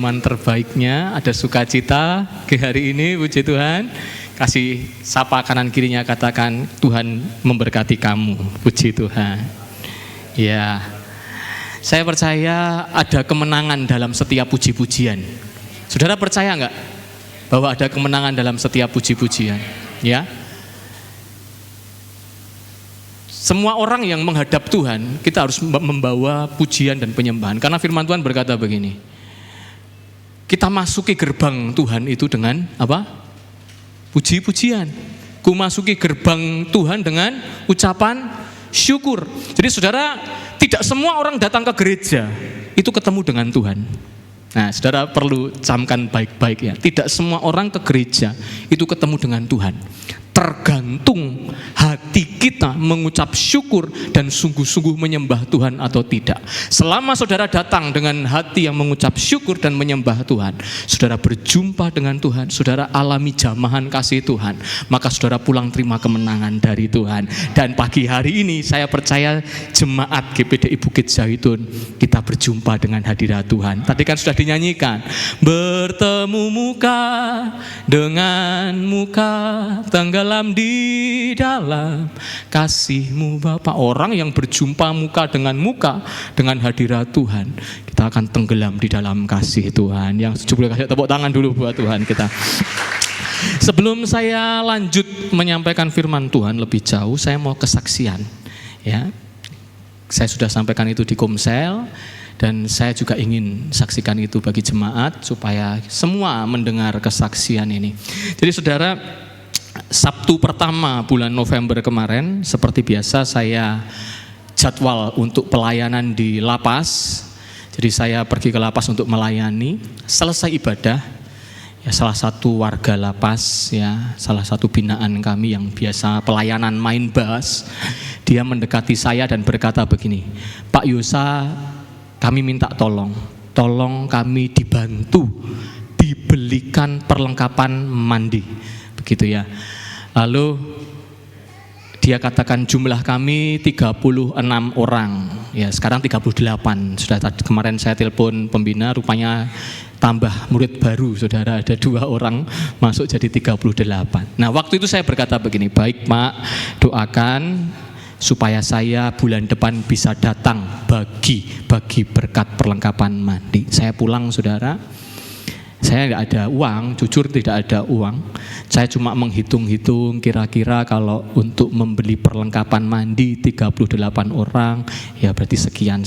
Terbaiknya ada sukacita ke hari ini, puji Tuhan. Kasih sapa kanan kirinya, katakan Tuhan memberkati kamu, puji Tuhan. Ya, saya percaya ada kemenangan dalam setiap puji-pujian. Saudara percaya enggak bahwa ada kemenangan dalam setiap puji-pujian? Ya. Semua orang yang menghadap Tuhan, kita harus membawa pujian dan penyembahan. Karena firman Tuhan berkata begini, kita masuki gerbang Tuhan itu dengan apa? Puji-pujian. Ku masuki gerbang Tuhan dengan ucapan syukur. Jadi saudara, tidak semua orang datang ke gereja itu ketemu dengan Tuhan. Nah, saudara perlu camkan baik-baik ya. Tidak semua orang ke gereja itu ketemu dengan Tuhan. Tergantung hati kita mengucap syukur dan sungguh-sungguh menyembah Tuhan atau tidak. Selama saudara datang dengan hati yang mengucap syukur dan menyembah Tuhan, saudara berjumpa dengan Tuhan, saudara alami jamahan kasih Tuhan, maka saudara pulang terima kemenangan dari Tuhan. Dan pagi hari ini saya percaya jemaat GPDI Bukit Zaitun, kita berjumpa dengan hadirat Tuhan. Tadi kan sudah dinyanyikan, bertemu muka dengan muka, tenggelam di dalam kasih-Mu Bapa. Orang yang berjumpa muka dengan hadirat Tuhan, kita akan tenggelam di dalam kasih Tuhan. Yang setuju boleh kasih tepuk tangan dulu buat Tuhan kita. Sebelum saya lanjut menyampaikan firman Tuhan lebih jauh, saya mau kesaksian. Ya, saya sudah sampaikan itu di Komsel. Dan saya juga ingin saksikan itu bagi jemaat supaya semua mendengar kesaksian ini. Jadi saudara, Sabtu pertama bulan November kemarin, seperti biasa saya jadwal untuk pelayanan di lapas. Jadi saya pergi ke lapas untuk melayani. Selesai ibadah, ya salah satu warga lapas, ya salah satu binaan kami yang biasa pelayanan main bass, dia mendekati saya dan berkata begini, Pak Yosa, kami minta tolong kami dibantu dibelikan perlengkapan mandi. Begitu ya. Lalu dia katakan jumlah kami 36 orang. Ya, sekarang 38. Sudah tadi kemarin saya telepon pembina, rupanya tambah murid baru, saudara, ada 2 orang masuk jadi 38. Nah, waktu itu saya berkata begini, baik Pak, doakan supaya saya bulan depan bisa datang bagi berkat perlengkapan mandi. Saya pulang, saudara. Saya tidak ada uang, jujur tidak ada uang. Saya cuma menghitung-hitung kira-kira kalau untuk membeli perlengkapan mandi 38 orang, ya berarti sekian.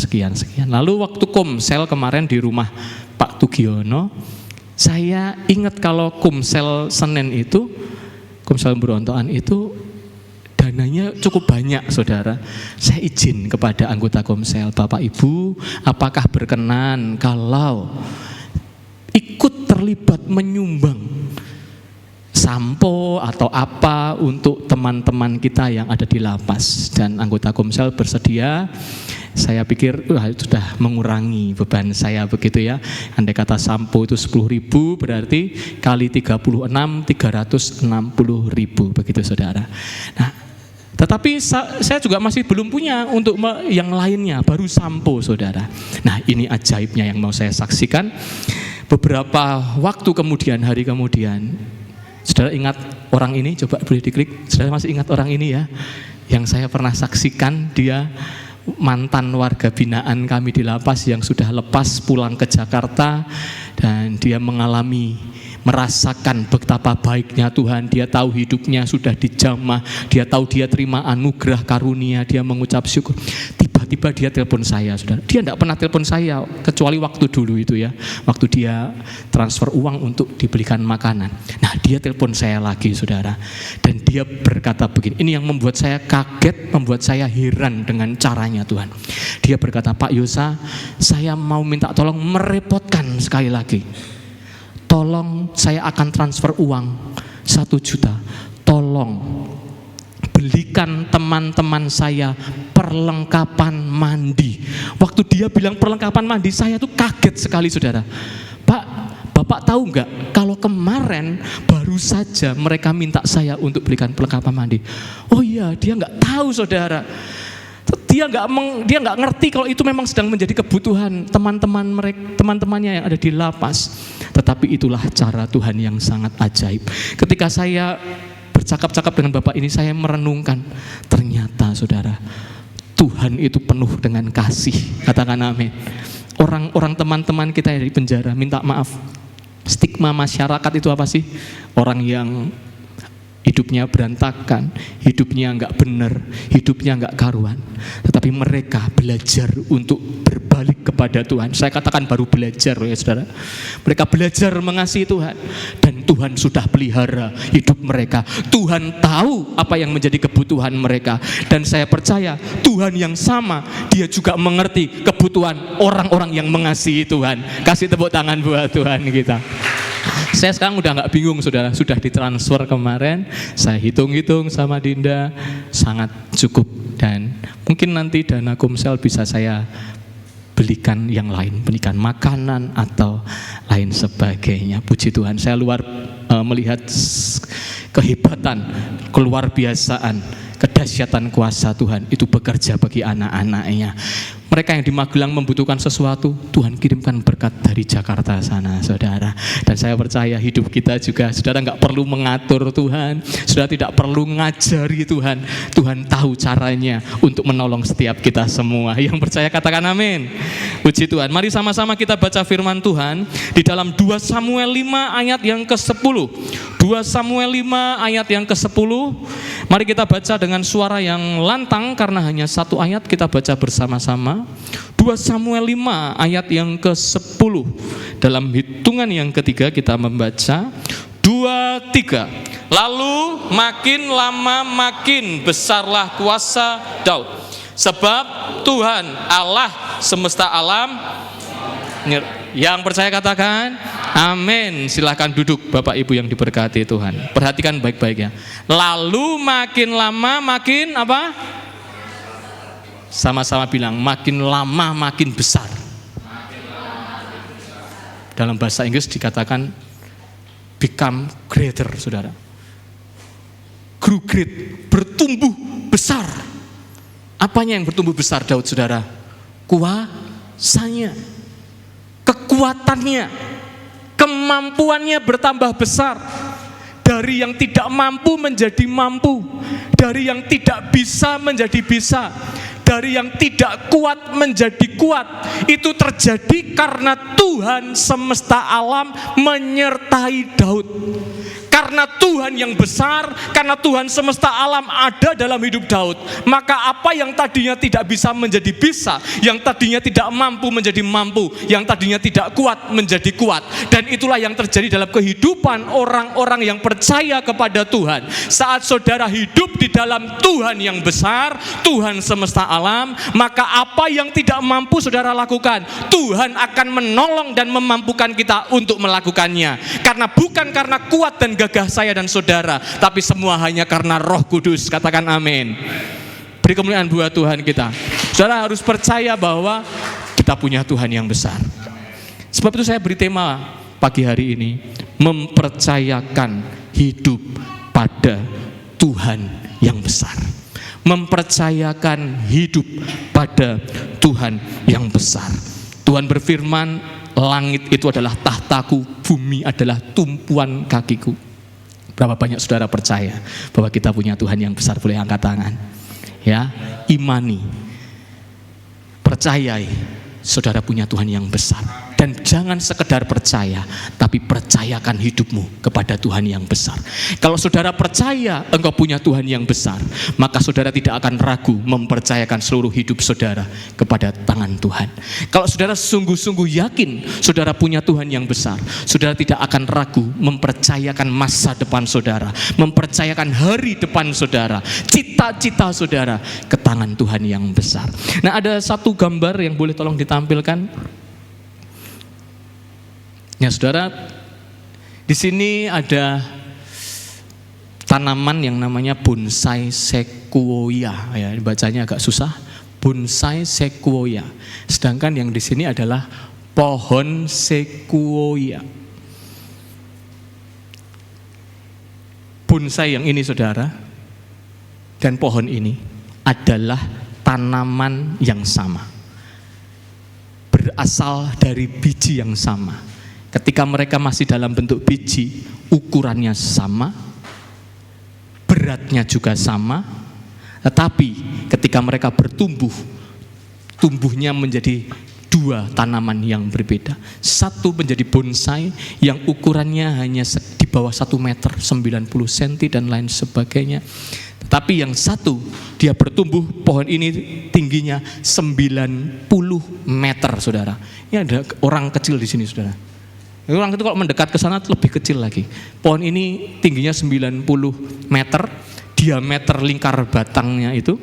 Lalu waktu Komsel kemarin di rumah Pak Tugiono, saya ingat kalau Komsel Senin itu, Komsel Berontokan itu dananya cukup banyak, saudara. Saya izin kepada anggota Komsel, Bapak Ibu, apakah berkenan kalau ikut terlibat menyumbang sampo atau apa untuk teman-teman kita yang ada di lapas. Dan anggota Komsel bersedia. Saya pikir sudah mengurangi beban saya begitu ya. Andai kata sampo itu 10.000 berarti kali 36 360.000 begitu, saudara. Nah, tetapi saya juga masih belum punya untuk yang lainnya, baru sampo, saudara. Nah, ini ajaibnya yang mau saya saksikan. Beberapa waktu kemudian, hari kemudian, saudara ingat orang ini? Coba boleh diklik. Saudara masih ingat orang ini ya? Yang saya pernah saksikan, dia mantan warga binaan kami di lapas yang sudah lepas pulang ke Jakarta. Dan dia merasakan betapa baiknya Tuhan. Dia tahu hidupnya sudah dijamah, dia tahu dia terima anugerah karunia, dia mengucap syukur. Tiba-tiba dia telepon saya, saudara. Dia tidak pernah telepon saya kecuali waktu dulu itu ya, waktu dia transfer uang untuk dibelikan makanan. Nah, dia telepon saya lagi, saudara. Dan dia berkata begini, ini yang membuat saya kaget, membuat saya heran dengan caranya Tuhan. Dia berkata, Pak Yosa, saya mau minta tolong merepotkan sekali lagi. Tolong, saya akan transfer uang 1 juta. Tolong belikan teman-teman saya perlengkapan mandi. Waktu dia bilang perlengkapan mandi, saya tuh kaget sekali, saudara. Pak, Bapak tahu enggak kalau kemarin baru saja mereka minta saya untuk belikan perlengkapan mandi. Oh iya, dia enggak tahu, saudara. Dia nggak ngerti kalau itu memang sedang menjadi kebutuhan teman-temannya yang ada di lapas. Tetapi itulah cara Tuhan yang sangat ajaib. Ketika saya bercakap-cakap dengan Bapak ini, saya merenungkan, ternyata saudara, Tuhan itu penuh dengan kasih. Katakan amin. Orang teman-teman kita yang di penjara, minta maaf. Stigma masyarakat itu apa sih? Orang yang hidupnya berantakan, hidupnya enggak benar, hidupnya enggak karuan. Tetapi mereka belajar untuk berbalik kepada Tuhan. Saya katakan baru belajar ya saudara. Mereka belajar mengasihi Tuhan. Dan Tuhan sudah pelihara hidup mereka. Tuhan tahu apa yang menjadi kebutuhan mereka. Dan saya percaya Tuhan yang sama, Dia juga mengerti kebutuhan orang-orang yang mengasihi Tuhan. Kasih tepuk tangan buat Tuhan kita. Saya sekarang udah nggak bingung saudara, sudah ditransfer kemarin, saya hitung-hitung sama Dinda, sangat cukup. Dan mungkin nanti dana Komsel bisa saya belikan yang lain, belikan makanan atau lain sebagainya. Puji Tuhan, saya melihat kehebatan, keluar biasaan, kedahsyatan kuasa Tuhan itu bekerja bagi anak-anaknya. Mereka yang di Magelang membutuhkan sesuatu, Tuhan kirimkan berkat dari Jakarta sana, saudara. Dan saya percaya hidup kita juga, saudara nggak perlu mengatur Tuhan, saudara tidak perlu ngajari Tuhan. Tuhan tahu caranya untuk menolong setiap kita semua. Yang percaya katakan amin. Puji Tuhan. Mari sama-sama kita baca firman Tuhan di dalam 2 Samuel 5 ayat yang ke-10. 2 Samuel 5 ayat yang ke-10. Mari kita baca dengan suara yang lantang karena hanya satu ayat, kita baca bersama-sama. 2 Samuel 5 ayat yang ke-10. Dalam hitungan yang ketiga kita membaca 2, 3. Lalu makin lama makin besarlah kuasa Daud, sebab Tuhan Allah semesta alam. Yang percaya katakan amin. Silahkan duduk Bapak Ibu yang diberkati Tuhan. Perhatikan baik-baik ya. Lalu makin lama makin apa? Sama-sama bilang, makin lama makin besar. Dalam bahasa Inggris dikatakan become greater, saudara. Grew great, bertumbuh besar. Apanya yang bertumbuh besar Daud, saudara? Kuasanya, kekuatannya, kemampuannya bertambah besar. Dari yang tidak mampu menjadi mampu, dari yang tidak bisa menjadi bisa, dari yang tidak kuat menjadi kuat. Itu terjadi karena Tuhan semesta alam menyertai Daud. Karena Tuhan yang besar, karena Tuhan semesta alam ada dalam hidup Daud, maka apa yang tadinya tidak bisa menjadi bisa, yang tadinya tidak mampu menjadi mampu, yang tadinya tidak kuat menjadi kuat. Dan itulah yang terjadi dalam kehidupan orang-orang yang percaya kepada Tuhan. Saat saudara hidup di dalam Tuhan yang besar, Tuhan semesta alam, maka apa yang tidak mampu saudara lakukan, Tuhan akan menolong dan memampukan kita untuk melakukannya. Karena bukan karena kuat dan gagah saya dan saudara, tapi semua hanya karena Roh Kudus. Katakan amin. Beri kemuliaan buat Tuhan kita. Saudara harus percaya bahwa kita punya Tuhan yang besar. Sebab itu saya beri tema pagi hari ini, mempercayakan hidup pada Tuhan yang besar. Mempercayakan hidup pada Tuhan yang besar. Tuhan berfirman, langit itu adalah tahtaku, bumi adalah tumpuan kakiku. Berapa banyak saudara percaya bahwa kita punya Tuhan yang besar? Boleh angkat tangan. Ya, imani, percayai, saudara punya Tuhan yang besar. Dan jangan sekedar percaya, tapi percayakan hidupmu kepada Tuhan yang besar. Kalau saudara percaya engkau punya Tuhan yang besar, maka saudara tidak akan ragu mempercayakan seluruh hidup saudara kepada tangan Tuhan. Kalau saudara sungguh-sungguh yakin saudara punya Tuhan yang besar, saudara tidak akan ragu mempercayakan masa depan saudara, mempercayakan hari depan saudara, cita-cita saudara ke tangan Tuhan yang besar. Nah, ada satu gambar yang boleh tolong ditampilkan. Ya saudara, di sini ada tanaman yang namanya bonsai sequoia. Ya, bacanya agak susah. Bonsai sequoia. Sedangkan yang di sini adalah pohon sequoia. Bonsai yang ini saudara, dan pohon ini adalah tanaman yang sama, berasal dari biji yang sama. Ketika mereka masih dalam bentuk biji, ukurannya sama, beratnya juga sama, tetapi ketika mereka bertumbuh, tumbuhnya menjadi dua tanaman yang berbeda. Satu menjadi bonsai yang ukurannya hanya di bawah 1 meter 90 cm dan lain sebagainya. Tetapi yang satu dia bertumbuh, pohon ini tingginya 90 meter, saudara. Ini ada orang kecil di sini, saudara. Orang itu kalau mendekat ke sana lebih kecil lagi. Pohon ini tingginya 90 meter, diameter lingkar batangnya itu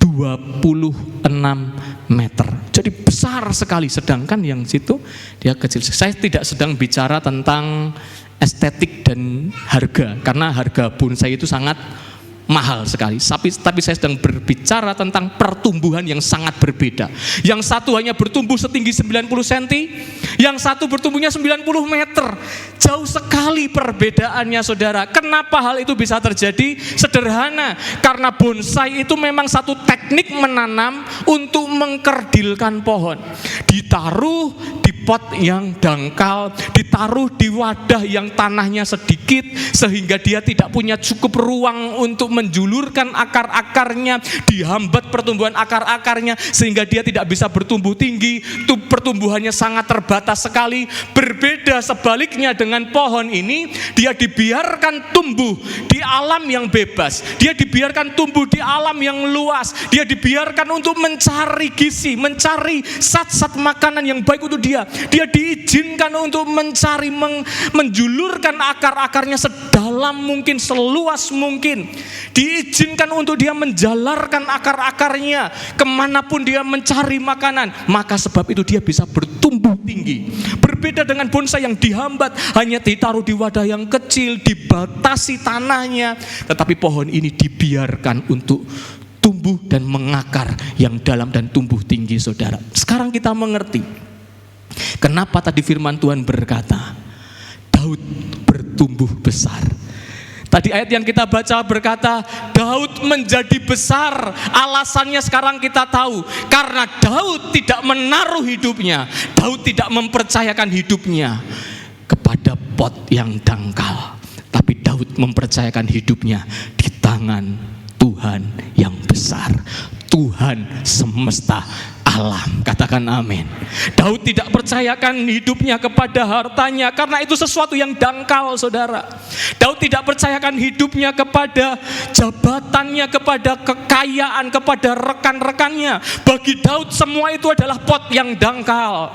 26 meter. Jadi besar sekali, sedangkan yang situ dia kecil. Saya tidak sedang bicara tentang estetik dan harga, karena harga bonsai itu sangat mahal sekali. Tapi saya sedang berbicara tentang pertumbuhan yang sangat berbeda. Yang satu hanya bertumbuh setinggi 90 cm, yang satu bertumbuhnya 90 meter. Jauh sekali perbedaannya, saudara. Kenapa hal itu bisa terjadi? Sederhana, karena bonsai itu memang satu teknik menanam untuk mengkerdilkan pohon. Ditaruh di pot yang dangkal, ditaruh di wadah yang tanahnya sedikit, sehingga dia tidak punya cukup ruang untuk menjulurkan akar-akarnya, dihambat pertumbuhan akar-akarnya, sehingga dia tidak bisa bertumbuh tinggi. Pertumbuhannya sangat terbatas sekali. Berbeda sebaliknya dengan pohon ini, dia dibiarkan tumbuh di alam yang bebas, dia dibiarkan tumbuh di alam yang luas, dia dibiarkan untuk mencari gizi, mencari zat-zat makanan yang baik untuk dia. Dia diizinkan untuk mencari, menjulurkan akar-akarnya sedalam mungkin, seluas mungkin. Diizinkan untuk dia menjalarkan akar-akarnya kemanapun dia mencari makanan. Maka sebab itu dia bisa bertumbuh tinggi. Berbeda dengan bonsai yang dihambat, hanya ditaruh di wadah yang kecil, dibatasi tanahnya. Tetapi pohon ini dibiarkan untuk tumbuh dan mengakar yang dalam dan tumbuh tinggi, saudara. Sekarang kita mengerti kenapa tadi firman Tuhan berkata Daud bertumbuh besar. Tadi ayat yang kita baca berkata Daud menjadi besar. Alasannya sekarang kita tahu, karena Daud tidak menaruh hidupnya, Daud tidak mempercayakan hidupnya kepada pot yang dangkal, tapi Daud mempercayakan hidupnya di tangan Tuhan yang besar, Tuhan semesta alam. Katakan amin. Daud tidak percayakan hidupnya kepada hartanya, karena itu sesuatu yang dangkal, saudara. Daud tidak percayakan hidupnya kepada jabatannya, kepada kekayaan, kepada rekan-rekannya. Bagi Daud semua itu adalah pot yang dangkal.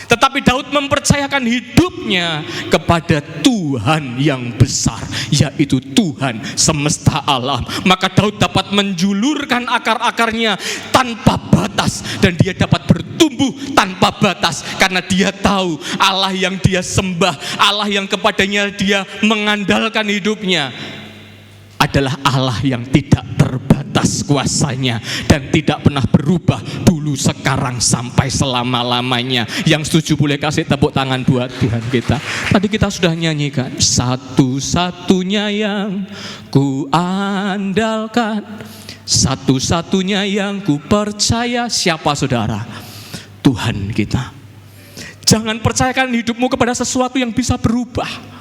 Tetapi Daud mempercayakan hidupnya kepada Tuhan yang besar, yaitu Tuhan semesta alam. Maka Daud dapat menjulurkan akar-akarnya tanpa batas, dan dia dapat bertumbuh tanpa batas, karena dia tahu Allah yang dia sembah, Allah yang kepadanya dia mengandalkan hidupnya adalah Allah yang tidak terbatas kuasanya dan tidak pernah berubah dulu, sekarang, sampai selama-lamanya. Yang setuju boleh kasih tepuk tangan buat Tuhan kita. Tadi kita sudah nyanyikan, satu-satunya yang ku andalkan, satu-satunya yang ku percaya. Siapa, saudara? Tuhan kita. Jangan percayakan hidupmu kepada sesuatu yang bisa berubah.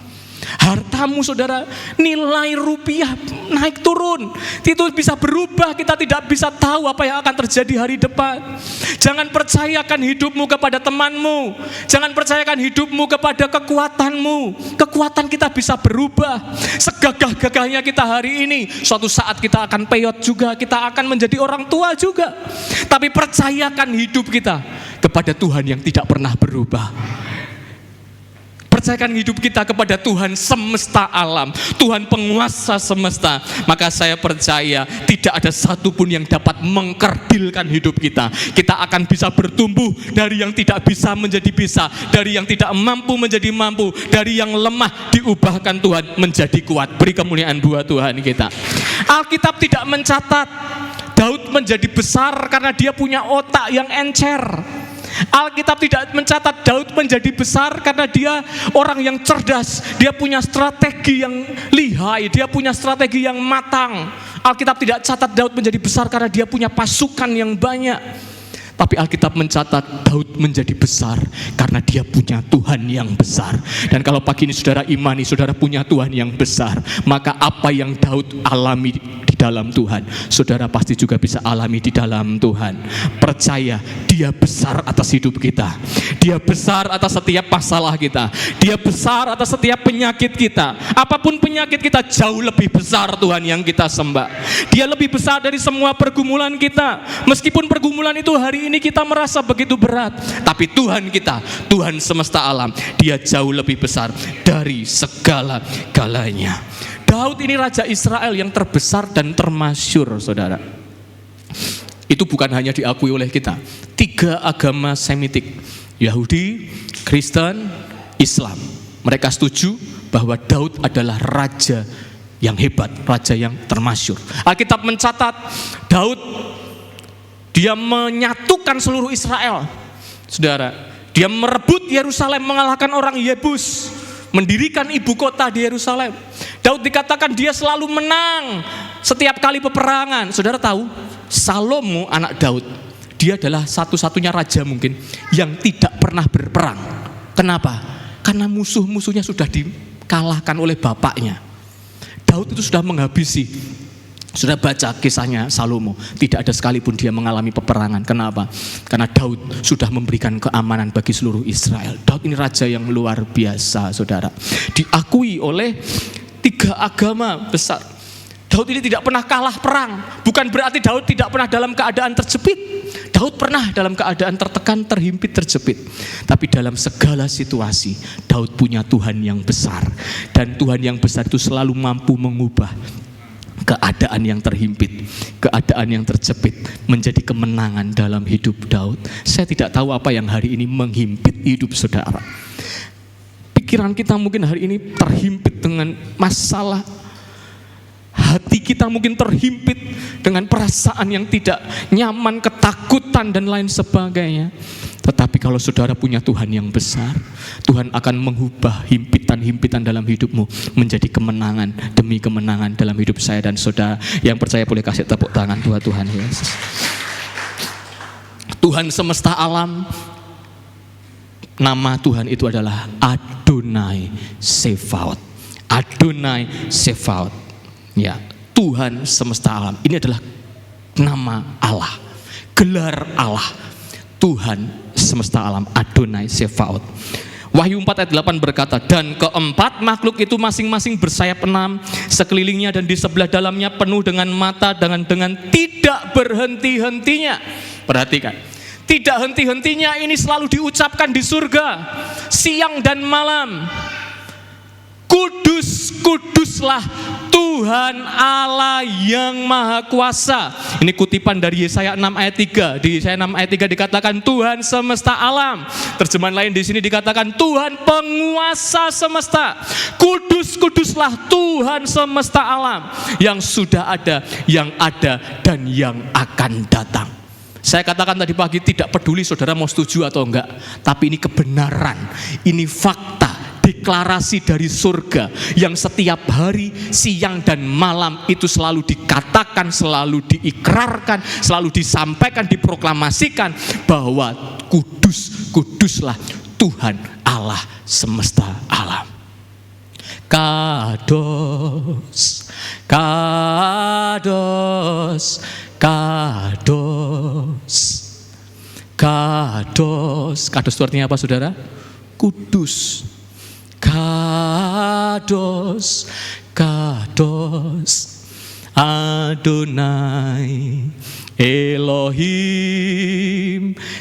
Hartamu, saudara, nilai rupiah naik turun, itu bisa berubah. Kita tidak bisa tahu apa yang akan terjadi hari depan. Jangan percayakan hidupmu kepada temanmu, jangan percayakan hidupmu kepada kekuatanmu. Kekuatan kita bisa berubah. Segagah-gagahnya kita hari ini, suatu saat kita akan peyot juga, kita akan menjadi orang tua juga. Tapi percayakan hidup kita kepada Tuhan yang tidak pernah berubah. Percayakan hidup kita kepada Tuhan semesta alam, Tuhan penguasa semesta. Maka saya percaya tidak ada satupun yang dapat mengkerdilkan hidup kita. Kita akan bisa bertumbuh dari yang tidak bisa menjadi bisa, dari yang tidak mampu menjadi mampu, dari yang lemah diubahkan Tuhan menjadi kuat. Beri kemuliaan buat Tuhan kita. Alkitab tidak mencatat Daud menjadi besar karena dia punya otak yang encer. Alkitab tidak mencatat Daud menjadi besar karena dia orang yang cerdas, dia punya strategi yang lihai, dia punya strategi yang matang. Alkitab tidak catat Daud menjadi besar karena dia punya pasukan yang banyak. Tapi Alkitab mencatat Daud menjadi besar karena dia punya Tuhan yang besar. Dan kalau pagi ini saudara imani, saudara punya Tuhan yang besar, maka apa yang Daud alami di dalam Tuhan, saudara pasti juga bisa alami di dalam Tuhan. Percaya, dia besar atas hidup kita. Dia besar atas setiap masalah kita. Dia besar atas setiap penyakit kita. Apapun penyakit kita, jauh lebih besar Tuhan yang kita sembah. Dia lebih besar dari semua pergumulan kita. Meskipun pergumulan itu hari ini kita merasa begitu berat, tapi Tuhan kita, Tuhan semesta alam, dia jauh lebih besar dari segala-galanya. Daud ini raja Israel yang terbesar dan termasyur, saudara. Itu bukan hanya diakui oleh kita. 3 agama Semitik, Yahudi, Kristen, Islam, mereka setuju bahwa Daud adalah raja yang hebat, raja yang termasyur. Alkitab mencatat Daud, dia menyatukan seluruh Israel. Saudara, dia merebut Yerusalem, mengalahkan orang Yebus, mendirikan ibu kota di Yerusalem. Daud dikatakan dia selalu menang setiap kali peperangan. Saudara tahu, Salomo anak Daud, dia adalah satu-satunya raja mungkin yang tidak pernah berperang. Kenapa? Karena musuh-musuhnya sudah dikalahkan oleh bapaknya. Daud itu sudah menghabisi. Sudah baca kisahnya Salomo, tidak ada sekalipun dia mengalami peperangan. Kenapa? Karena Daud sudah memberikan keamanan bagi seluruh Israel. Daud ini raja yang luar biasa, saudara. Diakui oleh 3 agama besar. Daud ini tidak pernah kalah perang. Bukan berarti Daud tidak pernah dalam keadaan terjepit. Daud pernah dalam keadaan tertekan, terhimpit, terjepit. Tapi dalam segala situasi, Daud punya Tuhan yang besar. Dan Tuhan yang besar itu selalu mampu mengubah keadaan yang terhimpit, keadaan yang terjepit menjadi kemenangan dalam hidup Daud. Saya tidak tahu apa yang hari ini menghimpit hidup saudara. Pikiran kita mungkin hari ini terhimpit dengan masalah. Hati kita mungkin terhimpit dengan perasaan yang tidak nyaman, ketakutan dan lain sebagainya. Tetapi kalau saudara punya Tuhan yang besar, Tuhan akan mengubah himpitan-himpitan dalam hidupmu menjadi kemenangan demi kemenangan dalam hidup saya dan saudara. Yang percaya boleh kasih tepuk tangan buat Tuhan Yesus. Tuhan semesta alam, nama Tuhan itu adalah Adonai Tsebaot. Adonai Tsebaot. Ya, Tuhan semesta alam. Ini adalah nama Allah, gelar Allah. Tuhan semesta alam, Adonai Tsebaot. Wahyu 4 ayat 8 berkata, dan keempat makhluk itu masing-masing bersayap 6 sekelilingnya dan di sebelah dalamnya penuh dengan mata dengan tidak berhenti-hentinya. Perhatikan, tidak henti-hentinya ini selalu diucapkan di surga, siang dan malam. Kudus, kuduslah Tuhan Allah yang Maha Kuasa. Ini kutipan dari Yesaya 6 ayat 3. Di Yesaya 6 ayat 3 dikatakan Tuhan semesta alam. Terjemahan lain di sini dikatakan Tuhan penguasa semesta. Kudus, kuduslah Tuhan semesta alam yang sudah ada, yang ada dan yang akan datang. Saya katakan tadi pagi, tidak peduli saudara mau setuju atau enggak, tapi ini kebenaran, ini fakta, deklarasi dari surga yang setiap hari, siang dan malam itu selalu dikatakan, selalu diikrarkan, selalu disampaikan, diproklamasikan bahwa kudus, kuduslah Tuhan Allah semesta alam. Kados, kados, kados, kados. Kados itu artinya apa saudara? Kudus. Kados, kados, Adonai Elohim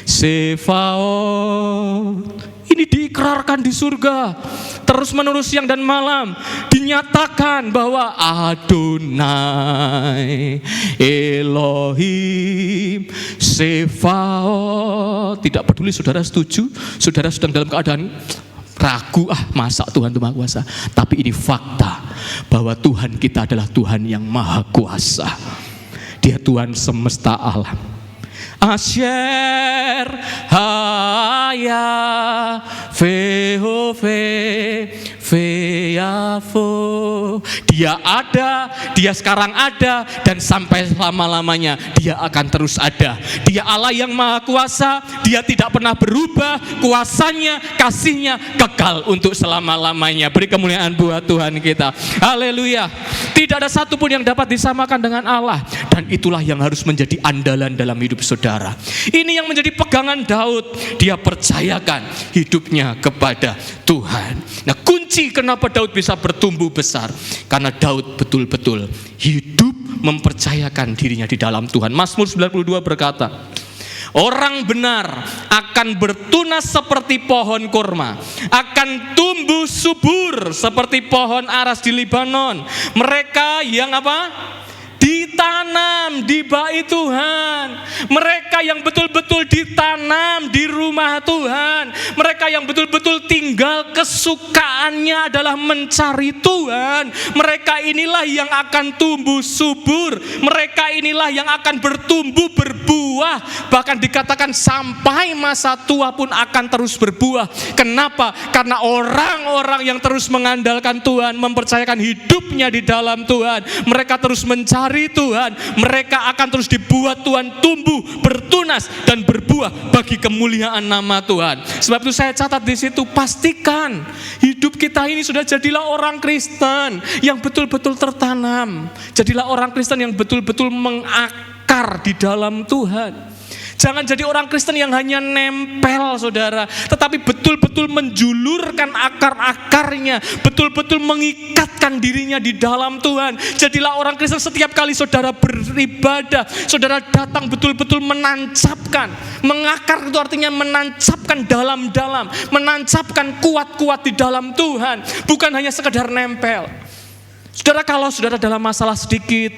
Tsebaot. Ini diikrarkan di surga, terus menerus siang dan malam dinyatakan bahwa Adonai Elohim Tsebaot. Tidak peduli saudara setuju, saudara sedang dalam keadaan ragu, masa Tuhan itu Maha Kuasa. Tapi ini fakta bahwa Tuhan kita adalah Tuhan yang Maha Kuasa. Dia Tuhan semesta alam. Asher haya Vehove Veyavo. Dia ada, dia sekarang ada, dan sampai selama-lamanya dia akan terus ada. Dia Allah yang maha kuasa, dia tidak pernah berubah, kuasanya, kasihnya kekal untuk selama-lamanya. Beri kemuliaan buat Tuhan kita. Haleluya. Tidak ada satupun yang dapat disamakan dengan Allah, dan itulah yang harus menjadi andalan dalam hidup saudara. Ini yang menjadi pegangan Daud. Dia percayakan hidupnya kepada Tuhan. Nah, kunci kenapa Daud bisa bertumbuh besar, karena Daud betul-betul hidup mempercayakan dirinya di dalam Tuhan. Mazmur 92 berkata, orang benar akan bertunas seperti pohon kurma, akan tumbuh subur seperti pohon aras di Libanon. Mereka yang apa? Ditanam di bait Tuhan. Mereka yang betul-betul ditanam di rumah Tuhan. Mereka yang betul-betul tinggal kesukaannya adalah mencari Tuhan. Mereka inilah yang akan tumbuh subur. Mereka inilah yang akan bertumbuh berbuah. Bahkan dikatakan sampai masa tua pun akan terus berbuah. Kenapa? Karena orang-orang yang terus mengandalkan Tuhan, mempercayakan hidupnya di dalam Tuhan, mereka terus mencari Tuhan, mereka akan terus dibuat Tuhan tumbuh, bertunas dan berbuah bagi kemuliaan nama Tuhan. Sebab itu saya catat di situ, pastikan hidup kita ini sudah jadilah orang Kristen yang betul-betul tertanam. Jadilah orang Kristen yang betul-betul mengakar di dalam Tuhan. Jangan jadi orang Kristen yang hanya nempel, saudara, tetapi betul-betul menjulurkan akar-akarnya, betul-betul mengikatkan dirinya di dalam Tuhan. Jadilah orang Kristen setiap kali saudara beribadah, saudara datang betul-betul menancapkan. Mengakar itu artinya menancapkan dalam-dalam, menancapkan kuat-kuat di dalam Tuhan, bukan hanya sekedar nempel. Saudara, kalau saudara dalam masalah sedikit,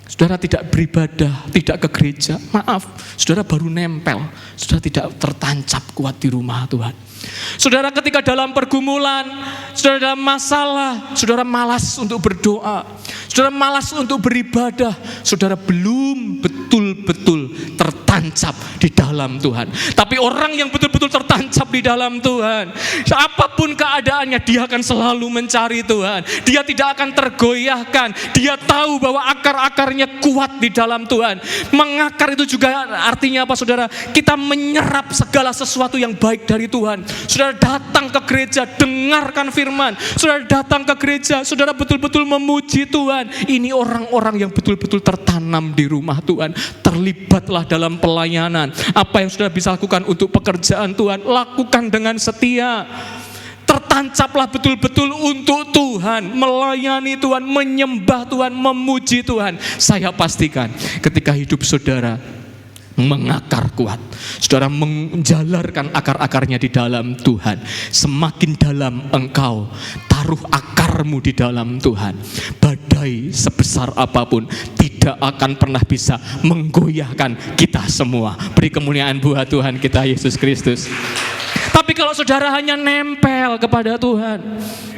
saudara tidak beribadah, tidak ke gereja, maaf, saudara baru nempel, saudara tidak tertancap kuat di rumah Tuhan. Saudara ketika dalam pergumulan, saudara dalam masalah, saudara malas untuk berdoa, saudara malas untuk beribadah, saudara belum betul-betul tertancap di dalam Tuhan. Tapi orang yang betul-betul tertancap di dalam Tuhan, apapun keadaannya, dia akan selalu mencari Tuhan. Dia tidak akan tergoyahkan. Dia tahu bahwa akar-akarnya kuat di dalam Tuhan. Mengakar itu juga artinya apa, saudara? Kita menyerap segala sesuatu yang baik dari Tuhan. Saudara datang ke gereja, dengarkan firman. Saudara datang ke gereja, saudara betul-betul memuji Tuhan. Ini orang-orang yang betul-betul tertanam di rumah Tuhan. Terlibatlah dalam pelayanan. Apa yang saudara bisa lakukan untuk pekerjaan Tuhan, lakukan dengan setia. Tertancaplah betul-betul untuk Tuhan, melayani Tuhan, menyembah Tuhan, memuji Tuhan. Saya pastikan ketika hidup saudara mengakar kuat, saudara menjalarkan akar-akarnya di dalam Tuhan, semakin dalam engkau taruh akarmu di dalam Tuhan, badai sebesar apapun tidak akan pernah bisa menggoyahkan kita semua. Beri kemuliaan buat Tuhan kita Yesus Kristus. Tapi kalau saudara hanya nempel kepada Tuhan,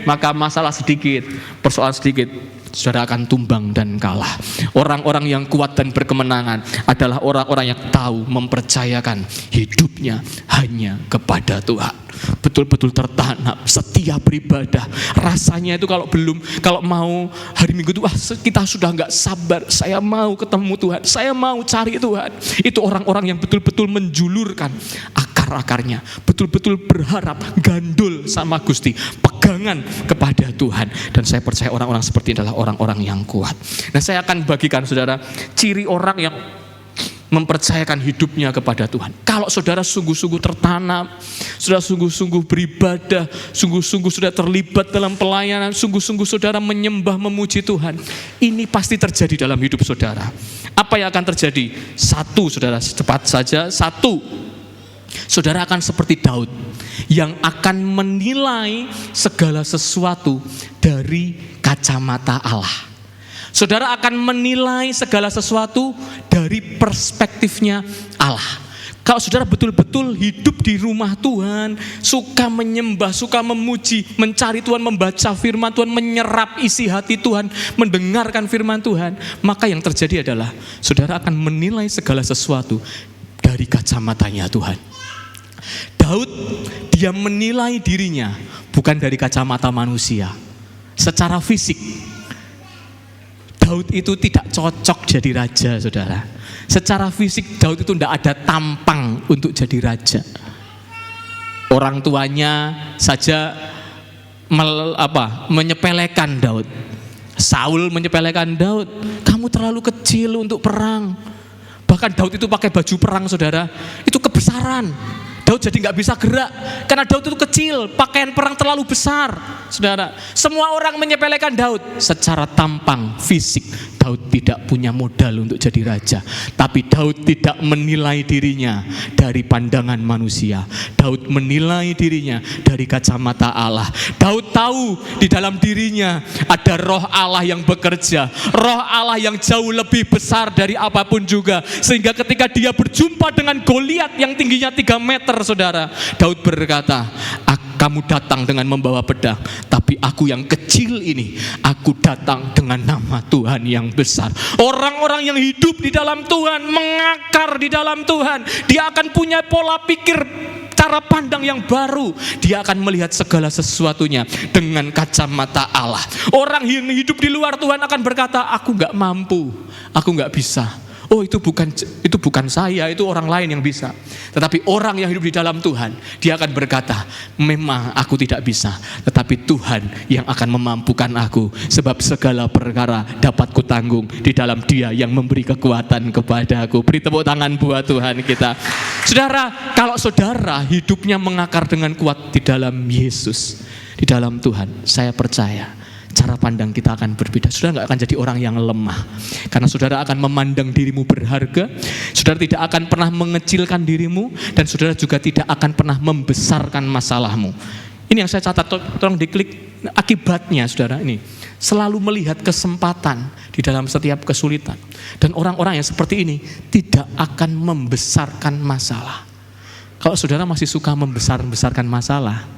maka masalah sedikit, persoalan sedikit, saudara akan tumbang dan kalah. Orang-orang yang kuat dan berkemenangan adalah orang-orang yang tahu mempercayakan hidupnya hanya kepada Tuhan. Betul-betul tertanam, setia beribadah. Rasanya itu kalau mau hari Minggu itu, kita sudah gak sabar, saya mau ketemu Tuhan, saya mau cari Tuhan. Itu orang-orang yang betul-betul menjulurkan akar-akarnya, betul-betul berharap, gandul sama Gusti, pegangan kepada Tuhan. Dan saya percaya orang-orang seperti ini adalah orang-orang yang kuat. Nah, saya akan bagikan saudara ciri orang yang mempercayakan hidupnya kepada Tuhan. Kalau saudara sungguh-sungguh tertanam, saudara sungguh-sungguh beribadah, sungguh-sungguh sudah terlibat dalam pelayanan, sungguh-sungguh saudara menyembah, memuji Tuhan, ini pasti terjadi dalam hidup saudara. Apa yang akan terjadi? Satu, saudara, cepat saja. Satu, saudara akan seperti Daud yang akan menilai segala sesuatu dari kacamata Allah. Saudara akan menilai segala sesuatu dari perspektifnya Allah. Kalau saudara betul-betul hidup di rumah Tuhan, suka menyembah, suka memuji, mencari Tuhan, membaca firman Tuhan, menyerap isi hati Tuhan, mendengarkan firman Tuhan, maka yang terjadi adalah saudara akan menilai segala sesuatu dari kacamatanya Tuhan. Daud, dia menilai dirinya bukan dari kacamata manusia. Secara fisik, Daud itu tidak cocok jadi raja, saudara. Secara fisik Daud itu tidak ada tampang untuk jadi raja. Orang tuanya saja menyepelekan Daud. Saul menyepelekan Daud, kamu terlalu kecil untuk perang. Bahkan Daud itu pakai baju perang, saudara, itu kebesaran. Daud jadi nggak bisa gerak karena Daud itu kecil, pakaian perang terlalu besar, saudara. Semua orang menyepelekan Daud. Secara tampang, fisik, Daud tidak punya modal untuk jadi raja. Tapi Daud tidak menilai dirinya dari pandangan manusia. Daud menilai dirinya dari kacamata Allah. Daud tahu di dalam dirinya ada roh Allah yang bekerja, roh Allah yang jauh lebih besar dari apapun juga. Sehingga ketika dia berjumpa dengan Goliat yang tingginya 3 meter, saudara, Daud berkata, kamu datang dengan membawa pedang, tapi aku yang kecil ini, aku datang dengan nama Tuhan yang besar. Orang-orang yang hidup di dalam Tuhan, mengakar di dalam Tuhan, dia akan punya pola pikir, cara pandang yang baru. Dia akan melihat segala sesuatunya dengan kacamata Allah. Orang yang hidup di luar Tuhan akan berkata, aku gak mampu, aku gak bisa. Oh, itu bukan saya, itu orang lain yang bisa. Tetapi orang yang hidup di dalam Tuhan, dia akan berkata, memang aku tidak bisa, tetapi Tuhan yang akan memampukan aku, sebab segala perkara dapat kutanggung di dalam Dia yang memberi kekuatan kepada aku. Beri tepuk tangan buat Tuhan kita. Saudara, kalau saudara hidupnya mengakar dengan kuat di dalam Yesus, di dalam Tuhan, saya percaya cara pandang kita akan berbeda. Saudara gak akan jadi orang yang lemah, karena saudara akan memandang dirimu berharga. Saudara tidak akan pernah mengecilkan dirimu, dan saudara juga tidak akan pernah membesarkan masalahmu. Ini yang saya catat, tolong diklik akibatnya, saudara. Ini selalu melihat kesempatan di dalam setiap kesulitan. Dan orang-orang yang seperti ini tidak akan membesarkan masalah. Kalau saudara masih suka membesarkan masalah,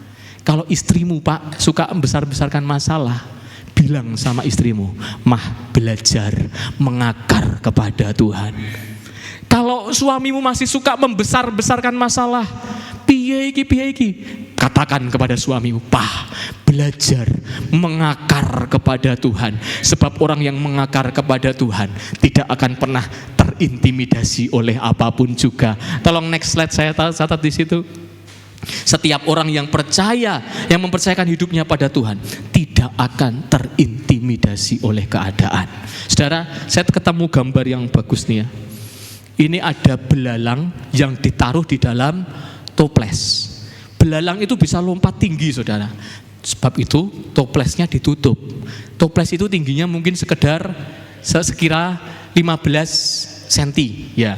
kalau istrimu, Pak, suka membesarkan masalah, bilang sama istrimu, mah, belajar mengakar kepada Tuhan. Kalau suamimu masih suka membesarkan masalah, piye iki, katakan kepada suamimu, Pah, belajar mengakar kepada Tuhan. Sebab orang yang mengakar kepada Tuhan tidak akan pernah terintimidasi oleh apapun juga. Tolong next slide, saya catat di situ. Setiap orang yang percaya, yang mempercayakan hidupnya pada Tuhan, tidak akan terintimidasi oleh keadaan. Saudara, saya ketemu gambar yang bagus nih ya. Ini ada belalang yang ditaruh di dalam toples. Belalang itu bisa lompat tinggi, saudara. Sebab itu toplesnya ditutup. Toples itu tingginya mungkin sekira 15 cm ya.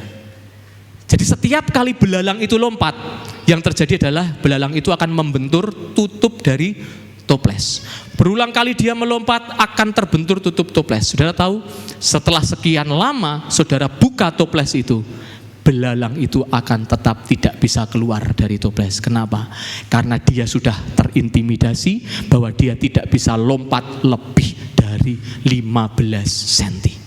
Jadi setiap kali belalang itu lompat, yang terjadi adalah belalang itu akan membentur tutup dari toples. Berulang kali dia melompat, akan terbentur tutup toples. Saudara tahu, setelah sekian lama saudara buka toples itu, belalang itu akan tetap tidak bisa keluar dari toples. Kenapa? Karena dia sudah terintimidasi bahwa dia tidak bisa lompat lebih dari 15 cm.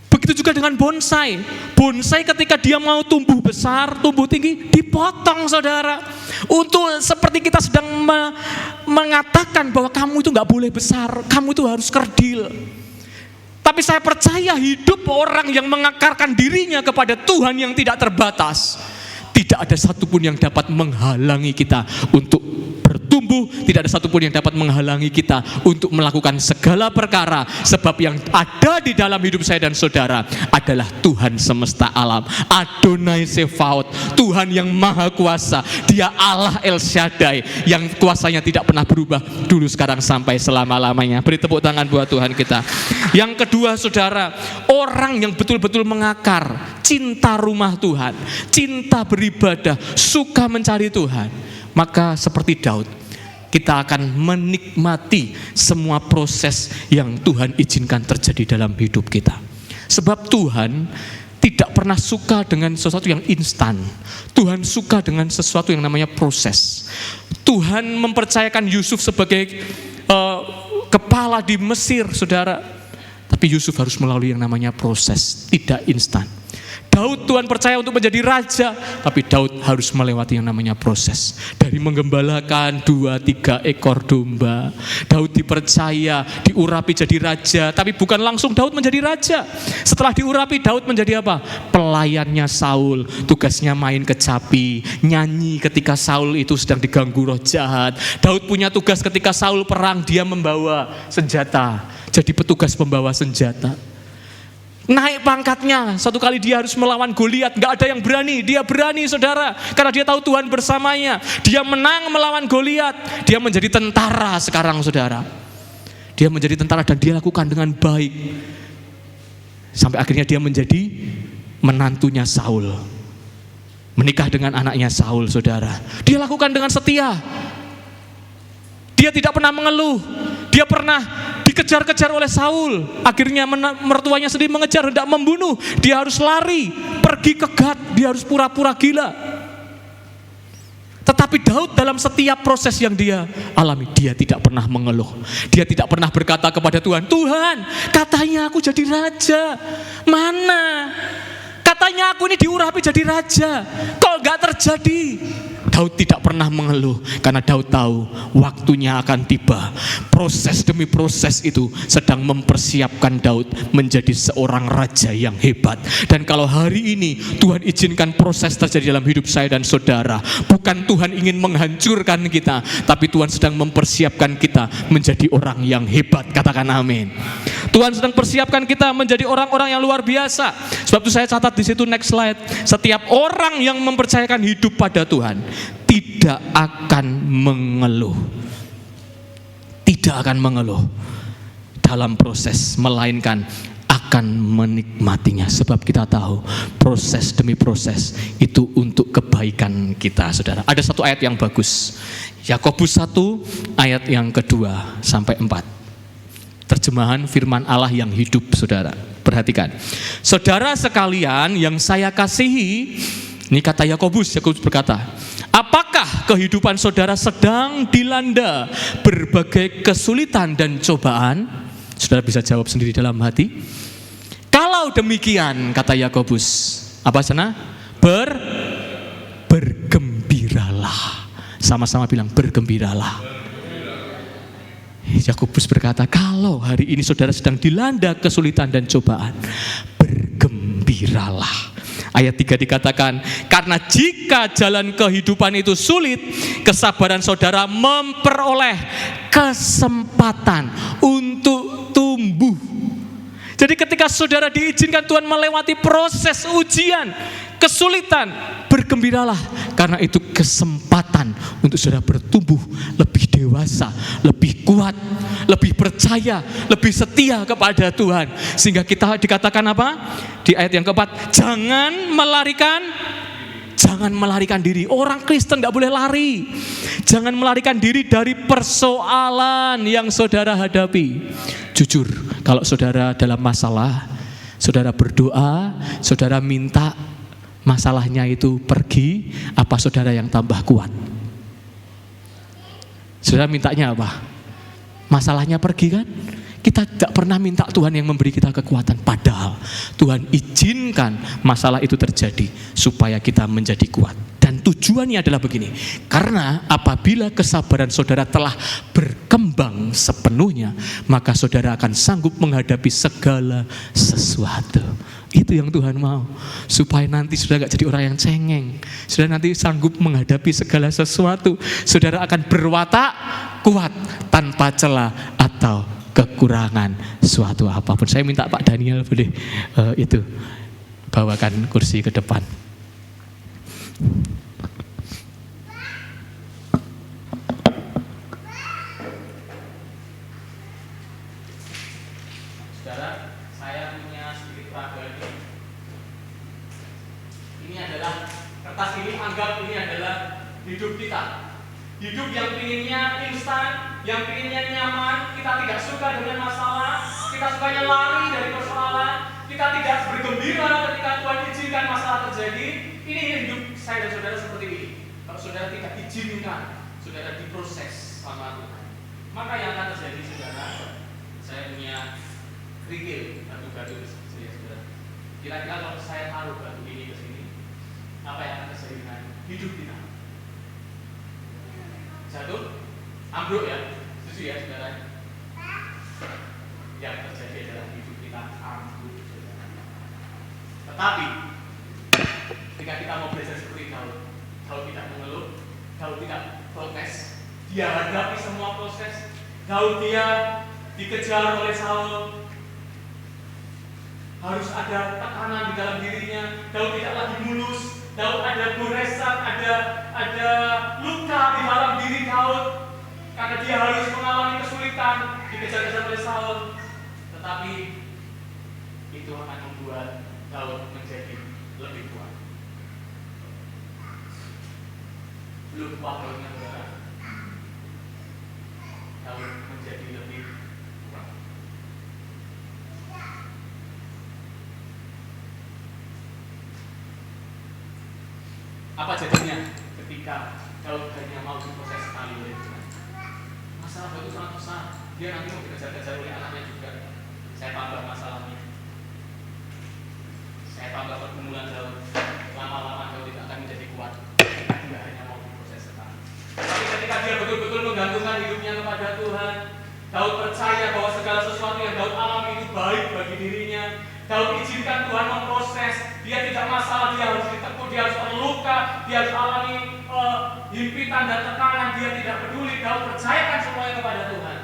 Begitu juga dengan bonsai. Bonsai ketika dia mau tumbuh besar, tumbuh tinggi, dipotong, saudara. Untuk seperti kita sedang mengatakan bahwa kamu itu gak boleh besar, kamu itu harus kerdil. Tapi saya percaya hidup orang yang mengakarkan dirinya kepada Tuhan yang tidak terbatas, tidak ada satupun yang dapat menghalangi kita untuk bertumbuh, tidak ada satupun yang dapat menghalangi kita untuk melakukan segala perkara. Sebab yang ada di dalam hidup saya dan saudara adalah Tuhan semesta alam, Adonai Sefaot, Tuhan yang maha kuasa. Dia Allah El Shaddai yang kuasanya tidak pernah berubah, dulu, sekarang, sampai selama-lamanya. Beri tepuk tangan buat Tuhan kita. Yang kedua, saudara, orang yang betul-betul mengakar, cinta rumah Tuhan, cinta beribadah, suka mencari Tuhan, maka seperti Daud, kita akan menikmati semua proses yang Tuhan izinkan terjadi dalam hidup kita. Sebab Tuhan tidak pernah suka dengan sesuatu yang instan. Tuhan suka dengan sesuatu yang namanya proses. Tuhan mempercayakan Yusuf sebagai kepala di Mesir, saudara. Tapi Yusuf harus melalui yang namanya proses, tidak instan. Daud Tuhan percaya untuk menjadi raja, tapi Daud harus melewati yang namanya proses. Dari menggembalakan 2-3 ekor domba, Daud dipercaya, diurapi jadi raja, tapi bukan langsung Daud menjadi raja. Setelah diurapi, Daud menjadi apa? Pelayannya Saul, tugasnya main kecapi, nyanyi ketika Saul itu sedang diganggu roh jahat. Daud punya tugas ketika Saul perang, dia membawa senjata, jadi petugas pembawa senjata. Naik pangkatnya, satu kali dia harus melawan Goliat, gak ada yang berani, dia berani saudara, karena dia tahu Tuhan bersamanya. Dia menang melawan Goliat, dia menjadi tentara sekarang saudara. Dia menjadi tentara dan dia lakukan dengan baik. Sampai akhirnya dia menjadi menantunya Saul, menikah dengan anaknya Saul saudara. Dia lakukan dengan setia. Dia tidak pernah mengeluh. Dia pernah dikejar-kejar oleh Saul. Akhirnya mertuanya sendiri mengejar, hendak membunuh. Dia harus lari, pergi ke Gad. Dia harus pura-pura gila. Tetapi Daud dalam setiap proses yang dia alami, dia tidak pernah mengeluh. Dia tidak pernah berkata kepada Tuhan, Tuhan, katanya aku jadi raja. Mana? Katanya aku ini diurapi jadi raja. Kok gak terjadi? Daud tidak pernah mengeluh karena Daud tahu waktunya akan tiba. Proses demi proses itu sedang mempersiapkan Daud menjadi seorang raja yang hebat. Dan kalau hari ini Tuhan izinkan proses terjadi dalam hidup saya dan saudara, bukan Tuhan ingin menghancurkan kita, tapi Tuhan sedang mempersiapkan kita menjadi orang yang hebat. Katakan amin. Tuhan sedang persiapkan kita menjadi orang-orang yang luar biasa. Sebab itu saya catat di situ, next slide. Setiap orang yang mempercayakan hidup pada Tuhan tidak akan mengeluh. Tidak akan mengeluh dalam proses, melainkan akan menikmatinya. Sebab kita tahu proses demi proses itu untuk kebaikan kita, saudara. Ada satu ayat yang bagus, Yakobus 1 ayat yang kedua sampai 4. Terjemahan firman Allah yang hidup, saudara. Perhatikan. Saudara sekalian yang saya kasihi, ini kata Yakobus berkata, apakah kehidupan saudara sedang dilanda berbagai kesulitan dan cobaan? Saudara bisa jawab sendiri dalam hati. Kalau demikian, kata Yakobus, apa sana? Bergembiralah. Sama-sama bilang bergembiralah. Yakobus berkata, kalau hari ini saudara sedang dilanda kesulitan dan cobaan, bergembiralah. Ayat 3 dikatakan, karena jika jalan kehidupan itu sulit, kesabaran saudara memperoleh kesempatan untuk tumbuh. Jadi ketika saudara diizinkan Tuhan melewati proses ujian, kesulitan, bergembiralah. Karena itu kesempatan untuk saudara bertumbuh lebih dewasa, lebih kuat, lebih percaya, lebih setia kepada Tuhan. Sehingga kita dikatakan apa? Di ayat yang keempat, jangan melarikan diri. Orang Kristen tidak boleh lari. Jangan melarikan diri dari persoalan yang saudara hadapi. Jujur, kalau saudara dalam masalah, saudara berdoa, saudara minta masalahnya itu pergi, apa saudara yang tambah kuat? Saudara mintanya apa? Masalahnya pergi kan? Kita tidak pernah minta Tuhan yang memberi kita kekuatan. Padahal Tuhan izinkan masalah itu terjadi supaya kita menjadi kuat. Dan tujuannya adalah begini. Karena apabila kesabaran saudara telah berkembang sepenuhnya, maka saudara akan sanggup menghadapi segala sesuatu. Itu yang Tuhan mau. Supaya nanti saudara gak jadi orang yang cengeng. Saudara nanti sanggup menghadapi segala sesuatu. Saudara akan berwatak kuat tanpa celah atau kekurangan suatu apapun. Saya minta Pak Daniel boleh itu bawakan kursi ke depan. Saudara, saya punya sedikit pribadi. Ini adalah kertas ini, anggap ini adalah hidup kita. Hidup yang pinginnya instan, yang pinginnya nyaman, kita tidak suka dengan masalah, kita sukanya lari dari persoalan, kita kita tidak bergembira ketika Tuhan izinkan masalah terjadi. Ini hidup saya dan saudara seperti ini. Kalau saudara tidak izinkan, saudara diproses sama Tuhan, maka yang akan terjadi, saudara, saya punya kerikil batu-batu ya, saudara. Kira-kira kalau saya taruh batu ini ke sini, apa yang akan terjadi dengan hidup kita? Jatuh, ambruk ya, setuju ya, saudara? Yang terjadi adalah hidup kita ambruk, saudara. Tetapi ketika kita mau belajar seperti Daud tidak mengeluh, Daud tidak protes, dia hadapi semua proses. Daud dia dikejar oleh Saul, harus ada tekanan di dalam dirinya. Daud tidak lagi mulus, Daud ada goresan, ada luka di dalam diri Daud karena dia harus mengalami kesulitan, dikejar-kejar oleh Saul. Tetapi itu akan membuat Daud menjadi lebih kuat. Belum kuat Daudnya, saudara. Daud menjadi lebih kuat. Apa jadinya ketika Daud hanya mau diproses sekali oleh Tuhan? Masalah Daud itu sangat besar. Dia nanti mau dikejar-kejar oleh anaknya juga. Saya tambah masalahnya. Saya tambah pergumulan Daud. Lama-lama Daud tidak akan menjadi kuat. Dia hanya mau diproses sekali. Tapi ketika dia betul-betul menggantungkan hidupnya kepada Tuhan, Daud percaya bahwa segala sesuatu yang Daud alami itu baik bagi dirinya. Daud izinkan Tuhan memproses. Dia tidak masalah, dia harus ditekuk, dia harus terluka, dia harus alami himpitan dan tekanan. Dia tidak peduli. Daud percayakan semuanya kepada Tuhan.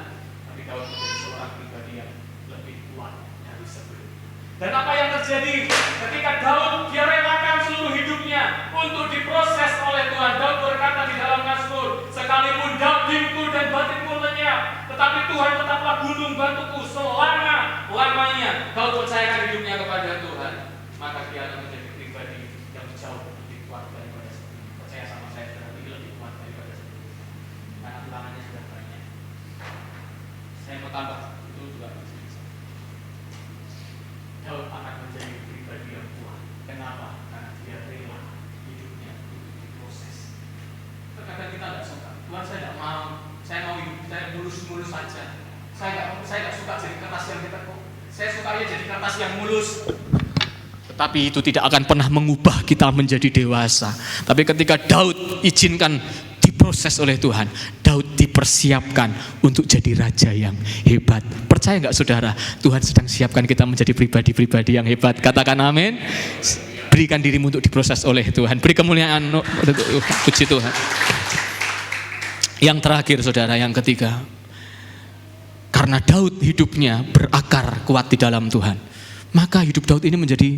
Tapi Daud menjadi seorang pribadi yang lebih kuat dari sebelumnya. Dan apa yang terjadi ketika Daud dia relakan seluruh hidupnya untuk diproses oleh Tuhan? Daud berkata di dalam Mazmur, sekalipun dagingku dan batinku lenyap, tetapi Tuhan tetaplah gunung batuku selama-lamanya. Daud percayakan hidupnya kepada Tuhan, maka dia akan menjadi pribadi yang jauh lebih kuat daripada sebelumnya. Percaya sama saya, berarti lebih kuat daripada sebelumnya, karena ulangannya sudah banyak. Saya mau tambah, itu juga bisa. Daud akan menjadi pribadi yang kuat. Kenapa? Karena dia rela hidupnya untuk diproses. Terkadang kita tidak suka. Tuhan, saya tidak mau. Saya mau hidup, saya mulus-mulus saja. Saya tidak suka jadi kertas yang ditekuk. Saya sukanya jadi kertas yang mulus. Tetapi itu tidak akan pernah mengubah kita menjadi dewasa. Tapi ketika Daud izinkan diproses oleh Tuhan, Daud dipersiapkan untuk jadi raja yang hebat. Percaya nggak saudara? Tuhan sedang siapkan kita menjadi pribadi-pribadi yang hebat. Katakan amin. Berikan dirimu untuk diproses oleh Tuhan. Beri kemuliaan, puji Tuhan. Yang terakhir saudara, yang ketiga, karena Daud hidupnya berakar kuat di dalam Tuhan, maka hidup Daud ini menjadi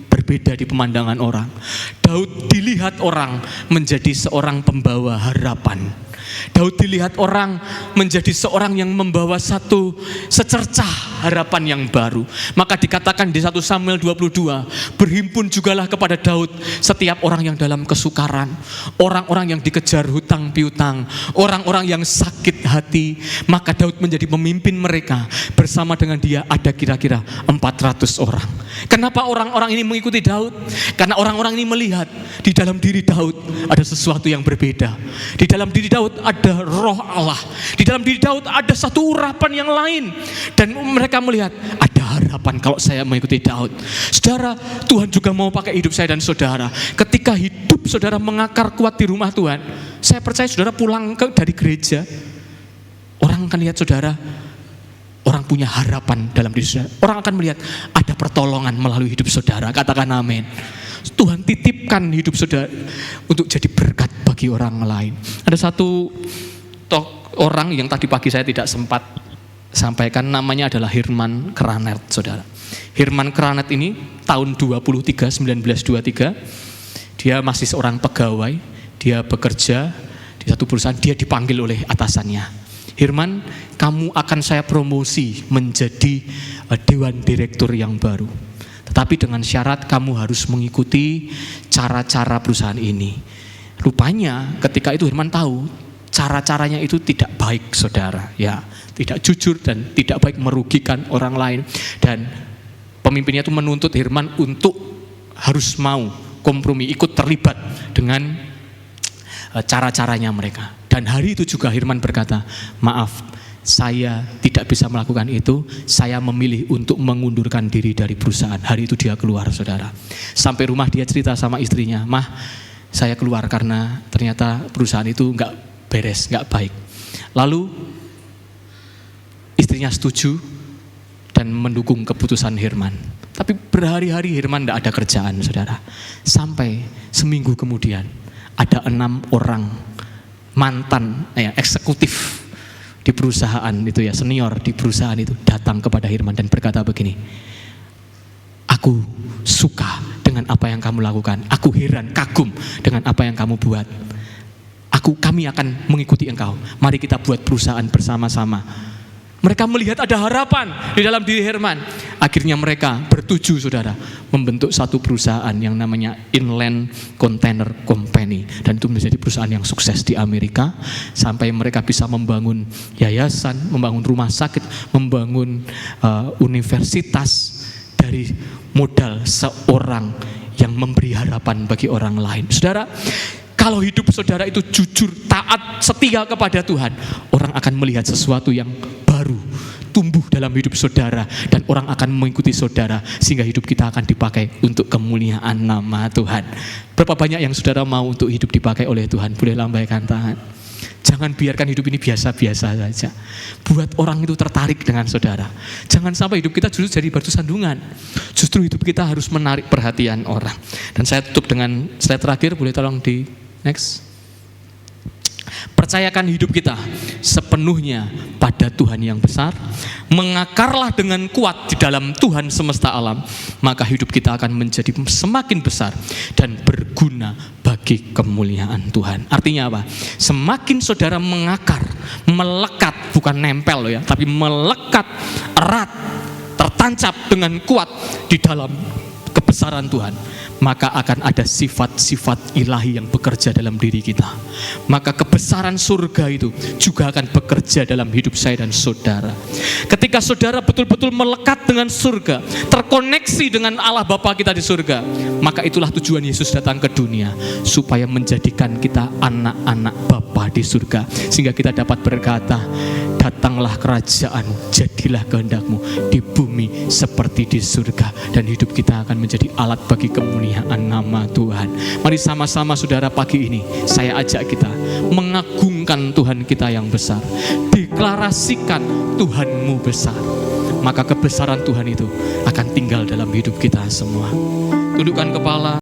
berbeda di pemandangan orang. Daud dilihat orang menjadi seorang pembawa harapan. Daud dilihat orang menjadi seorang yang membawa satu secercah harapan yang baru. Maka dikatakan di 1 Samuel 22, berhimpun jugalah kepada Daud setiap orang yang dalam kesukaran, orang-orang yang dikejar hutang piutang, orang-orang yang sakit hati. Maka Daud menjadi pemimpin mereka. Bersama dengan dia ada kira-kira 400 orang. Kenapa orang-orang ini mengikuti Daud? Karena orang-orang ini melihat di dalam diri Daud ada sesuatu yang berbeda. Di dalam diri Daud ada roh Allah. Di dalam diri Daud ada satu urapan yang lain. Dan mereka melihat ada harapan kalau saya mengikuti Daud. Saudara, Tuhan juga mau pakai hidup saya dan saudara. Ketika hidup saudara mengakar kuat di rumah Tuhan, saya percaya saudara pulang dari gereja, orang akan lihat saudara, orang punya harapan dalam diri saudara. Orang akan melihat ada pertolongan melalui hidup saudara. Katakan amin. Tuhan titipkan hidup saudara untuk jadi berkat bagi orang lain. Ada satu orang yang tadi pagi saya tidak sempat sampaikan, namanya adalah Hirman Kranet, saudara. Hirman Kranet ini tahun 1923, dia masih seorang pegawai, dia bekerja di satu perusahaan, dia dipanggil oleh atasannya. Hirman, kamu akan saya promosi menjadi dewan direktur yang baru. Tetapi dengan syarat kamu harus mengikuti cara-cara perusahaan ini. Rupanya ketika itu Hirman tahu cara-caranya itu tidak baik, saudara. Ya, tidak jujur dan tidak baik, merugikan orang lain. Dan Pemimpinnya itu menuntut Hirman untuk harus mau kompromi, ikut terlibat dengan cara-caranya mereka. Dan hari itu juga Hirman berkata, maaf, saya tidak bisa melakukan itu, saya memilih untuk mengundurkan diri dari perusahaan. Hari itu dia keluar, saudara. Sampai rumah dia cerita sama istrinya, mah, saya keluar karena ternyata perusahaan itu nggak beres, nggak baik. Lalu istrinya setuju dan mendukung keputusan Hirman. Tapi berhari-hari Hirman tidak ada kerjaan, saudara. Sampai seminggu kemudian ada 6 orang mantan eksekutif di perusahaan itu ya, senior di perusahaan itu datang kepada Hirman dan berkata begini, aku suka dengan apa yang kamu lakukan, aku heran, kagum dengan apa yang kamu buat. Kami akan mengikuti engkau, mari kita buat perusahaan bersama-sama. Mereka melihat ada harapan di dalam diri Hirman. Akhirnya mereka bertuju, saudara, membentuk satu perusahaan yang namanya Inland Container Company. Dan itu menjadi perusahaan yang sukses di Amerika. Sampai mereka bisa membangun yayasan, membangun rumah sakit, membangun universitas dari modal seorang yang memberi harapan bagi orang lain. Saudara, kalau hidup saudara itu jujur, taat, setia kepada Tuhan, orang akan melihat sesuatu yang baru tumbuh dalam hidup saudara, dan orang akan mengikuti saudara, sehingga hidup kita akan dipakai untuk kemuliaan nama Tuhan. Berapa banyak yang saudara mau untuk hidup dipakai oleh Tuhan? Boleh lambaikan tangan. Jangan biarkan hidup ini biasa-biasa saja. Buat orang itu tertarik dengan saudara. Jangan sampai hidup kita justru jadi batu sandungan. Justru hidup kita harus menarik perhatian orang. Dan saya tutup dengan slide terakhir, boleh tolong di next. Percayakan hidup kita sepenuhnya pada Tuhan yang besar. Mengakarlah dengan kuat di dalam Tuhan semesta alam. Maka hidup kita akan menjadi semakin besar dan berguna bagi kemuliaan Tuhan. Artinya apa? Semakin saudara mengakar, melekat, bukan nempel loh ya, tapi melekat erat, tertancap dengan kuat di dalam kebesaran Tuhan, maka akan ada sifat-sifat ilahi yang bekerja dalam diri kita. Maka kebesaran surga itu juga akan bekerja dalam hidup saya dan saudara. Ketika saudara betul-betul melekat dengan surga, terkoneksi dengan Allah Bapa kita di surga, maka itulah tujuan Yesus datang ke dunia, supaya menjadikan kita anak-anak Bapa di surga, sehingga kita dapat berkata, datanglah kerajaan-Mu, jadilah kehendak-Mu di bumi seperti di surga, dan hidup kita akan menjadi alat bagi kemuliaan nama Tuhan. Mari sama-sama saudara, pagi ini saya ajak kita mengagungkan Tuhan kita yang besar, deklarasikan Tuhan-Mu besar, maka kebesaran Tuhan itu akan tinggal dalam hidup kita semua. Tundukkan kepala.